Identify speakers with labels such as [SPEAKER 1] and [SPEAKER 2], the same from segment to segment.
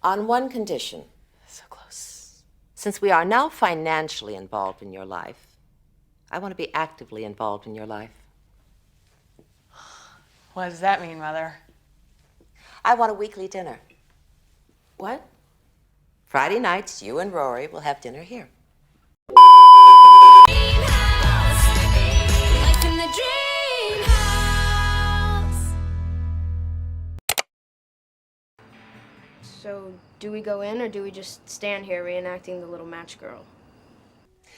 [SPEAKER 1] On one condition.
[SPEAKER 2] So close.
[SPEAKER 1] Since we are now financially involved in your life, I want to be actively involved in your life.
[SPEAKER 2] What does that mean, Mother?
[SPEAKER 1] I want a weekly dinner.
[SPEAKER 2] What?
[SPEAKER 1] Friday nights, you and Rory will have dinner here.
[SPEAKER 3] Life in the dream house.
[SPEAKER 4] So, do we go in or do we just stand here reenacting the little match girl?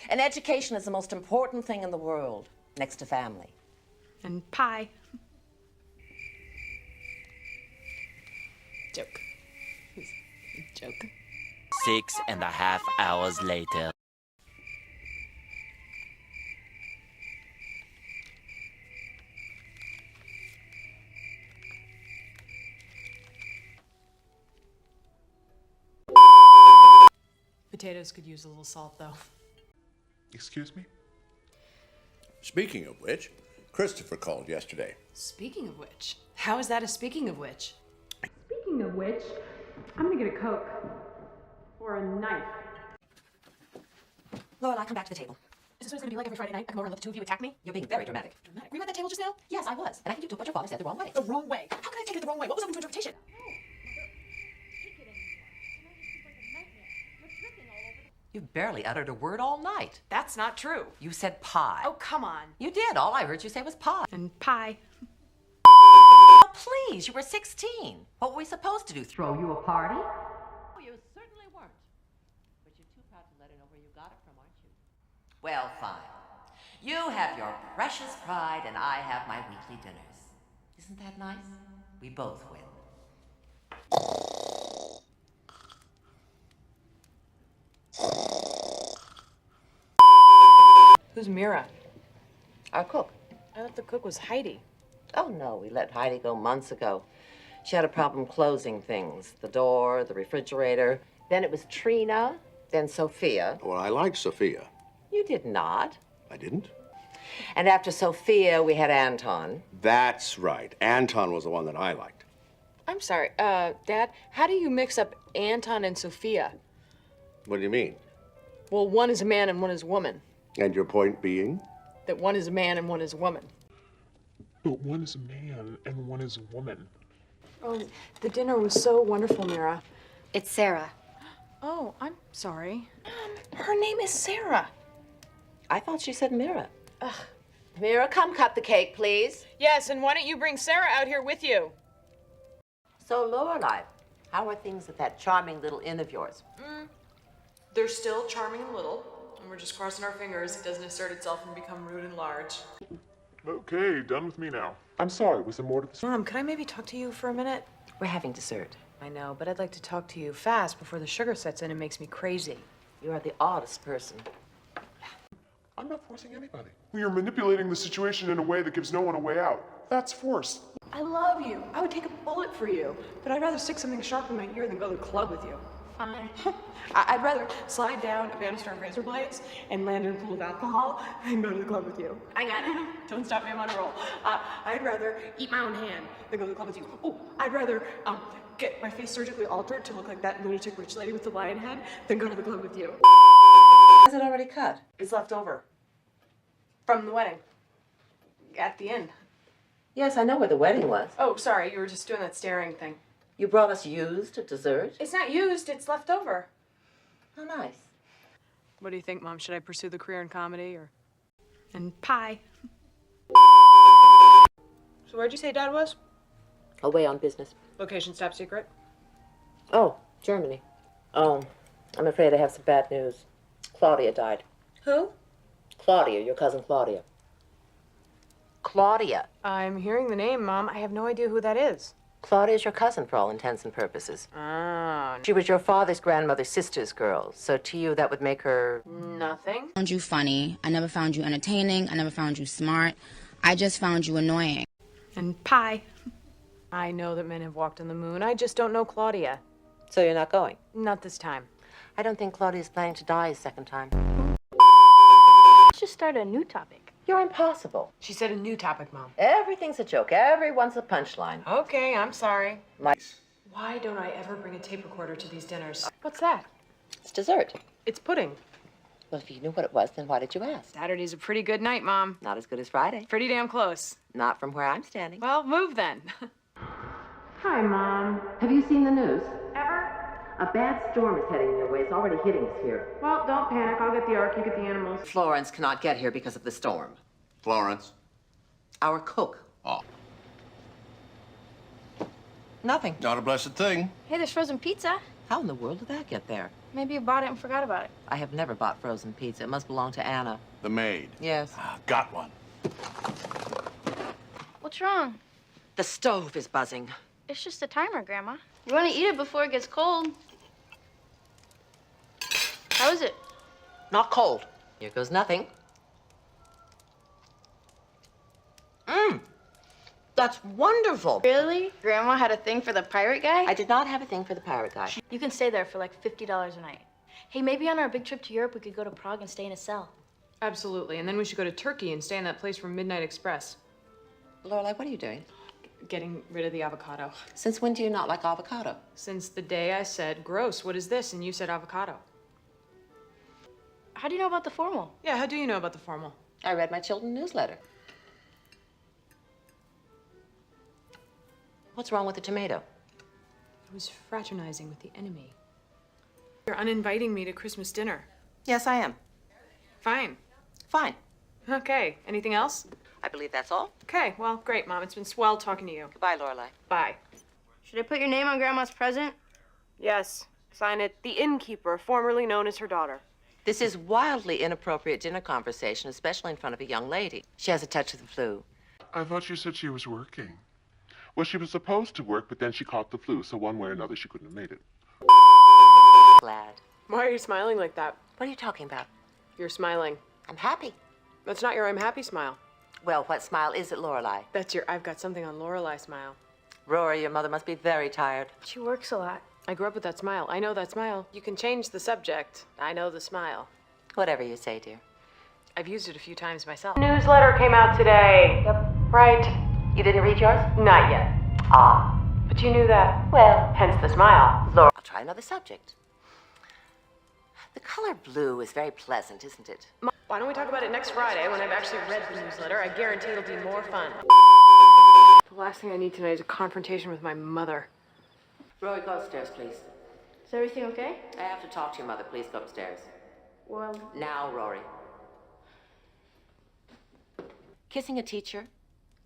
[SPEAKER 1] And education is the most important thing in the world, next to family.
[SPEAKER 2] And pie. Joke. Joke.
[SPEAKER 5] 6.5 hours later.
[SPEAKER 2] Potatoes could use a little salt, though.
[SPEAKER 6] Excuse me?
[SPEAKER 7] Speaking of which, Christopher called yesterday.
[SPEAKER 2] Speaking of which. How is that a speaking of which?
[SPEAKER 8] Speaking of which, I'm gonna get a Coke. Or a knife.
[SPEAKER 1] Lorelai, come back to the table.
[SPEAKER 2] Is this what it's gonna be like every Friday night? I come over and let the two of you attack me?
[SPEAKER 1] You're being very dramatic.
[SPEAKER 2] Dramatic. Were you at that table just now?
[SPEAKER 1] Yes, I was. And I think you took what your father said the wrong way.
[SPEAKER 2] The wrong way. How could I take it the wrong way? What was open to interpretation?
[SPEAKER 1] You barely uttered a word all night.
[SPEAKER 2] That's not true.
[SPEAKER 1] You said pie.
[SPEAKER 2] Oh, come on.
[SPEAKER 1] You did. All I heard you say was pie.
[SPEAKER 2] And pie.
[SPEAKER 1] Oh, please, you were 16. What were we supposed to do, throw you a party?
[SPEAKER 9] Oh, you certainly weren't. But you're too proud to let her know where you got it from, aren't you?
[SPEAKER 1] Well, fine. You have your precious pride and I have my weekly dinners. Isn't that nice? We both win.
[SPEAKER 2] Who's Mira?
[SPEAKER 1] Our cook.
[SPEAKER 2] I thought the cook was Heidi.
[SPEAKER 1] Oh, no, we let Heidi go months ago. She had a problem closing things. The door, the refrigerator. Then it was Trina, then Sophia.
[SPEAKER 7] Well, I liked Sophia.
[SPEAKER 1] You did not.
[SPEAKER 7] I didn't?
[SPEAKER 1] And after Sophia, we had Anton.
[SPEAKER 7] That's right. Anton was the one that I liked.
[SPEAKER 2] I'm sorry, Dad, how do you mix up Anton and Sophia?
[SPEAKER 7] What do you mean?
[SPEAKER 2] Well, one is a man and one is a woman.
[SPEAKER 7] And your point being?
[SPEAKER 2] That one is a man and one is a woman.
[SPEAKER 6] But one is a man and one is a woman.
[SPEAKER 2] Oh, the dinner was so wonderful, Mira.
[SPEAKER 4] It's Sarah.
[SPEAKER 2] Oh, I'm sorry. Her name is Sarah.
[SPEAKER 1] I thought she said Mira. Ugh. Mira, come cut the cake, please.
[SPEAKER 2] Yes, and why don't you bring Sarah out here with you?
[SPEAKER 1] So, Lorelai, how are things at that charming little inn of yours?
[SPEAKER 2] They're still charming and little, and we're just crossing our fingers it doesn't assert itself and become rude and large.
[SPEAKER 6] Okay, done with me now. I'm sorry, was there more to this?
[SPEAKER 2] Mom, could I maybe talk to you for a minute?
[SPEAKER 1] We're having dessert.
[SPEAKER 2] I know, but I'd like to talk to you fast before the sugar sets in and makes me crazy.
[SPEAKER 1] You are the oddest person.
[SPEAKER 6] I'm not forcing anybody. You're manipulating the situation in a way that gives no one a way out. That's force.
[SPEAKER 8] I love you. I would take a bullet for you. But I'd rather stick something sharp in my ear than go to the club with you. Fine. I'd rather slide down a banister of razor blades and land in a pool of alcohol than go to the club with you. I got it. Don't stop me, I'm on a roll. I'd rather eat my own hand than go to the club with you. Oh, I'd rather get my face surgically altered to look like that lunatic rich lady with the lion head than go to the club with you.
[SPEAKER 1] Is it already cut?
[SPEAKER 8] It's left over. From the wedding. At the end.
[SPEAKER 1] Yes, I know where the wedding was.
[SPEAKER 8] Oh, sorry, you were just doing that staring thing.
[SPEAKER 1] You brought us used at dessert?
[SPEAKER 8] It's not used, it's left over.
[SPEAKER 1] How nice.
[SPEAKER 2] What do you think, Mom? Should I pursue the career in comedy or... And pie. So where'd you say Dad was?
[SPEAKER 1] Away on business.
[SPEAKER 2] Location top secret?
[SPEAKER 1] Oh, Germany. Oh, I'm afraid I have some bad news. Claudia died.
[SPEAKER 2] Who?
[SPEAKER 1] Claudia, your cousin Claudia. Claudia.
[SPEAKER 2] I'm hearing the name, Mom. I have no idea who that is.
[SPEAKER 1] Claudia's your cousin for all intents and purposes.
[SPEAKER 2] Ah.
[SPEAKER 1] She was your father's grandmother's sister's girl, so to you that would make her...
[SPEAKER 2] Nothing.
[SPEAKER 10] I found you funny. I never found you entertaining. I never found you smart. I just found you annoying.
[SPEAKER 2] And pie. I know that men have walked on the moon. I just don't know Claudia.
[SPEAKER 1] So you're not going?
[SPEAKER 2] Not this time.
[SPEAKER 1] I don't think Claudia's planning to die a second time.
[SPEAKER 4] Let's just start a new topic.
[SPEAKER 1] You're impossible.
[SPEAKER 2] She said a new topic, Mom.
[SPEAKER 1] Everything's a joke. Everyone's a punchline.
[SPEAKER 2] Okay, I'm sorry.
[SPEAKER 1] My...
[SPEAKER 2] Why don't I ever bring a tape recorder to these dinners? What's that?
[SPEAKER 1] It's dessert.
[SPEAKER 2] It's pudding.
[SPEAKER 1] Well, if you knew what it was, then why did you ask?
[SPEAKER 2] Saturday's a pretty good night, Mom.
[SPEAKER 1] Not as good as Friday.
[SPEAKER 2] Pretty damn close.
[SPEAKER 1] Not from where I'm standing.
[SPEAKER 2] Well, move then.
[SPEAKER 8] Hi, Mom.
[SPEAKER 1] Have you seen the news?
[SPEAKER 8] Ever?
[SPEAKER 1] A bad storm is heading your way. It's already hitting us here.
[SPEAKER 8] Well, don't panic. I'll get the ark, you get the animals.
[SPEAKER 1] Florence cannot get here because of the storm.
[SPEAKER 7] Florence?
[SPEAKER 1] Our cook.
[SPEAKER 7] Oh.
[SPEAKER 1] Nothing.
[SPEAKER 7] Not a blessed thing.
[SPEAKER 4] Hey, there's frozen pizza.
[SPEAKER 1] How in the world did that get there?
[SPEAKER 4] Maybe you bought it and forgot about it.
[SPEAKER 1] I have never bought frozen pizza. It must belong to Anna.
[SPEAKER 7] The maid.
[SPEAKER 1] Yes.
[SPEAKER 7] Got one.
[SPEAKER 4] What's wrong?
[SPEAKER 1] The stove is buzzing.
[SPEAKER 4] It's just a timer, Grandma. You want to eat it before it gets cold. How is it?
[SPEAKER 1] Not cold. Here goes nothing. That's wonderful.
[SPEAKER 4] Really? Grandma had a thing for the pirate guy?
[SPEAKER 1] I did not have a thing for the pirate guy.
[SPEAKER 4] You can stay there for like $50 a night. Hey, maybe on our big trip to Europe, we could go to Prague and stay in a cell.
[SPEAKER 2] Absolutely. And then we should go to Turkey and stay in that place from Midnight Express.
[SPEAKER 1] Lorelai, what are you doing?
[SPEAKER 2] Getting rid of the avocado.
[SPEAKER 1] Since when do you not like avocado?
[SPEAKER 2] Since the day I said, gross, what is this? And you said avocado.
[SPEAKER 4] How do you know about the formal?
[SPEAKER 2] Yeah, how do you know about the formal?
[SPEAKER 1] I read my children's newsletter. What's wrong with the tomato?
[SPEAKER 2] I was fraternizing with the enemy. You're uninviting me to Christmas dinner.
[SPEAKER 1] Yes, I am.
[SPEAKER 2] Fine.
[SPEAKER 1] Fine.
[SPEAKER 2] Okay. Anything else?
[SPEAKER 1] I believe that's all.
[SPEAKER 2] Okay. Well, great, Mom. It's been swell talking to you.
[SPEAKER 1] Goodbye, Lorelai.
[SPEAKER 2] Bye.
[SPEAKER 4] Should I put your name on Grandma's present?
[SPEAKER 8] Yes. Sign it, the innkeeper, formerly known as her daughter.
[SPEAKER 1] This is wildly inappropriate dinner conversation, especially in front of a young lady. She has a touch of the flu.
[SPEAKER 6] I thought you said she was working. Well, she was supposed to work, but then she caught the flu, so one way or another she couldn't have made it.
[SPEAKER 1] Glad.
[SPEAKER 8] Why are you smiling like that?
[SPEAKER 1] What are you talking about?
[SPEAKER 8] You're smiling.
[SPEAKER 1] I'm happy.
[SPEAKER 8] That's not your I'm happy smile.
[SPEAKER 1] Well, what smile is it, Lorelai?
[SPEAKER 8] That's your I've got something on Lorelai smile.
[SPEAKER 1] Rory, your mother must be very tired.
[SPEAKER 4] She works a lot.
[SPEAKER 8] I grew up with that smile. I know that smile. You can change the subject. I know the smile.
[SPEAKER 1] Whatever you say, dear.
[SPEAKER 8] I've used it a few times myself.
[SPEAKER 11] Newsletter came out today.
[SPEAKER 8] Yep.
[SPEAKER 11] Right.
[SPEAKER 1] You didn't read yours?
[SPEAKER 11] Not yet.
[SPEAKER 1] Ah.
[SPEAKER 11] But you knew that.
[SPEAKER 1] Well,
[SPEAKER 11] Hence the smile.
[SPEAKER 1] Laura, I'll try another subject. The color blue is very pleasant, isn't it?
[SPEAKER 8] Why don't we talk about it next Friday when I've actually read the newsletter? I guarantee it'll be more fun. The last thing I need tonight is a confrontation with my mother.
[SPEAKER 1] Rory, go upstairs, please.
[SPEAKER 4] Is everything okay?
[SPEAKER 1] I have to talk to your mother. Please go upstairs.
[SPEAKER 4] Well,
[SPEAKER 1] Now, Rory. Kissing a teacher?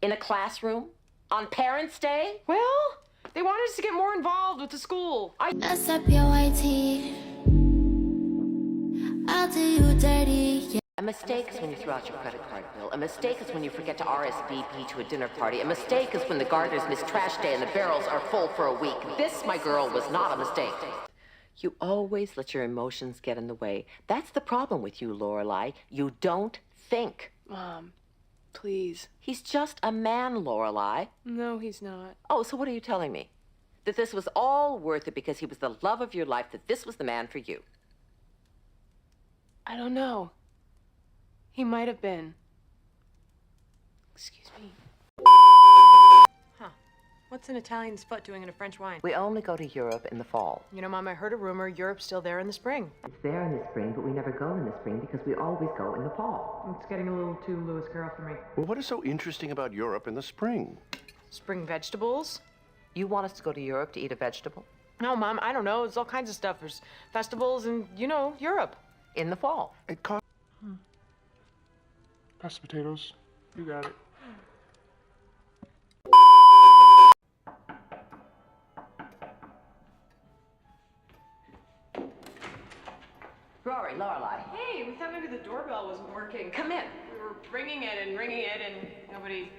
[SPEAKER 1] In a classroom? On Parents' Day?
[SPEAKER 8] Well, they wanted us to get more involved with the school.
[SPEAKER 3] Mess up your white teeth. I'll do you dirty. Yeah.
[SPEAKER 1] A mistake is when you throw out your credit card bill. A mistake is when you forget to RSVP to a dinner party. A mistake is when the gardeners miss trash day and the barrels are full for a week. This, my girl, was not a mistake. You always let your emotions get in the way. That's the problem with you, Lorelai. You don't think.
[SPEAKER 8] Mom, please.
[SPEAKER 1] He's just a man, Lorelai.
[SPEAKER 8] No, he's not.
[SPEAKER 1] Oh, so what are you telling me? That this was all worth it because he was the love of your life, that this was the man for you?
[SPEAKER 8] I don't know. He might have been. Excuse me.
[SPEAKER 2] Huh. What's an Italian's foot doing in a French wine?
[SPEAKER 1] We only go to Europe in the fall.
[SPEAKER 2] You know, Mom, I heard a rumor Europe's still there in the spring.
[SPEAKER 1] It's there in the spring, but we never go in the spring because we always go in the fall.
[SPEAKER 2] It's getting a little too Lewis Carroll for me.
[SPEAKER 7] Well, what is so interesting about Europe in the spring?
[SPEAKER 2] Spring vegetables?
[SPEAKER 1] You want us to go to Europe to eat a vegetable?
[SPEAKER 2] No, Mom, I don't know. There's all kinds of stuff. There's festivals and, you know, Europe.
[SPEAKER 1] In the fall.
[SPEAKER 7] It costs.
[SPEAKER 6] Mashed potatoes. You got it.
[SPEAKER 1] Rory, Lorelai.
[SPEAKER 8] Hey, we thought maybe the doorbell wasn't working.
[SPEAKER 1] Come in.
[SPEAKER 8] We were ringing it, and nobody...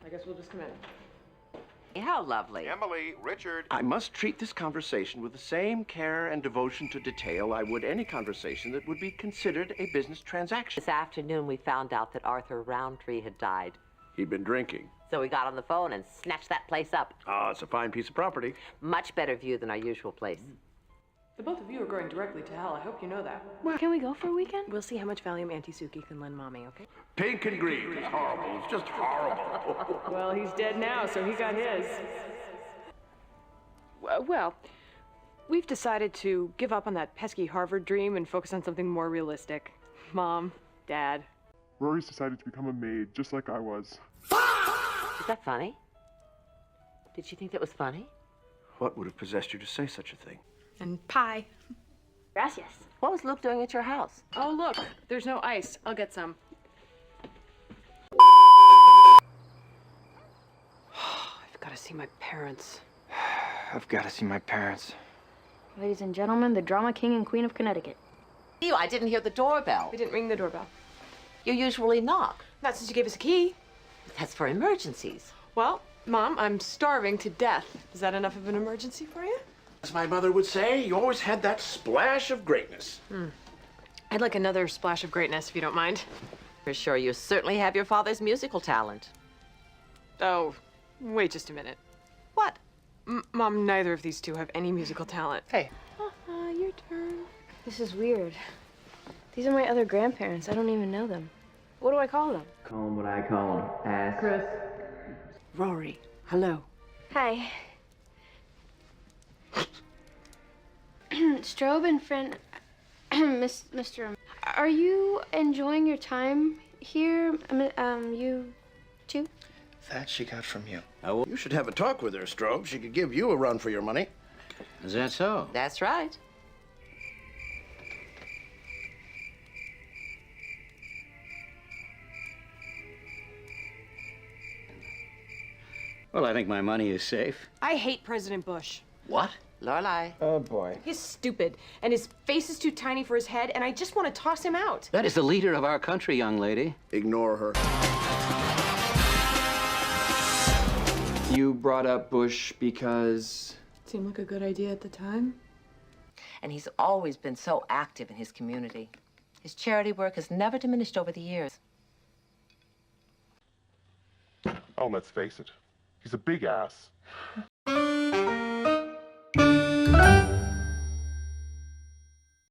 [SPEAKER 8] I guess we'll just come in.
[SPEAKER 1] How lovely.
[SPEAKER 7] Emily, Richard. I must treat this conversation with the same care and devotion to detail I would any conversation that would be considered a business transaction.
[SPEAKER 1] This afternoon, we found out that Arthur Roundtree had died.
[SPEAKER 7] He'd been drinking.
[SPEAKER 1] So we got on the phone and snatched that place up.
[SPEAKER 7] Ah, it's a fine piece of property.
[SPEAKER 1] Much better view than our usual place.
[SPEAKER 8] The both of you are going directly to hell. I hope you know that.
[SPEAKER 4] Can we go for a weekend?
[SPEAKER 8] We'll see how much Valium Auntie Suki can lend Mommy, okay?
[SPEAKER 7] Pink and green. It's horrible. It's just horrible.
[SPEAKER 8] Well, he's dead now, so he got his.
[SPEAKER 11] Well, we've decided to give up on that pesky Harvard dream and focus on something more realistic. Mom, Dad.
[SPEAKER 6] Rory's decided to become a maid, just like I was.
[SPEAKER 1] Is that funny? Did she think that was funny?
[SPEAKER 7] What would have possessed you to say such a thing?
[SPEAKER 4] And pie. Gracias.
[SPEAKER 1] What was Luke doing at your house?
[SPEAKER 11] Oh, look, there's no ice. I'll get some. I've got to see my parents.
[SPEAKER 7] I've got to see my parents.
[SPEAKER 4] Ladies and gentlemen, the drama king and queen of Connecticut.
[SPEAKER 1] I didn't hear the doorbell.
[SPEAKER 11] We didn't ring the doorbell.
[SPEAKER 1] You usually knock.
[SPEAKER 11] Not since you gave us a key.
[SPEAKER 1] That's for emergencies.
[SPEAKER 11] Well, Mom, I'm starving to death. Is that enough of an emergency for you?
[SPEAKER 7] As my mother would say, you always had that splash of greatness.
[SPEAKER 11] I'd like another splash of greatness, if you don't mind.
[SPEAKER 1] For sure, you certainly have your father's musical talent.
[SPEAKER 11] Oh, wait just a minute.
[SPEAKER 1] What?
[SPEAKER 11] Mom, neither of these two have any musical talent.
[SPEAKER 1] Hey.
[SPEAKER 11] Your turn.
[SPEAKER 4] This is weird. These are my other grandparents. I don't even know them. What do I call them?
[SPEAKER 12] Call him what I call him. Ass.
[SPEAKER 11] Chris.
[SPEAKER 12] Rory. Hello.
[SPEAKER 4] Hi. Strobe and friend, Mr. Are you enjoying your time here? You too?
[SPEAKER 12] That she got from you.
[SPEAKER 7] You should have a talk with her, Strobe. She could give you a run for your money.
[SPEAKER 12] Is that so?
[SPEAKER 1] That's right.
[SPEAKER 12] Well, I think my money is safe.
[SPEAKER 11] I hate President Bush.
[SPEAKER 12] What?
[SPEAKER 1] Lorelai.
[SPEAKER 12] Oh, boy.
[SPEAKER 11] He's stupid, and his face is too tiny for his head, and I just want to toss him out.
[SPEAKER 12] That is the leader of our country, young lady.
[SPEAKER 7] Ignore her.
[SPEAKER 13] You brought up Bush because...
[SPEAKER 11] Seemed like a good idea at the time.
[SPEAKER 1] And he's always been so active in his community. His charity work has never diminished over the years.
[SPEAKER 6] Oh, let's face it. He's a big ass.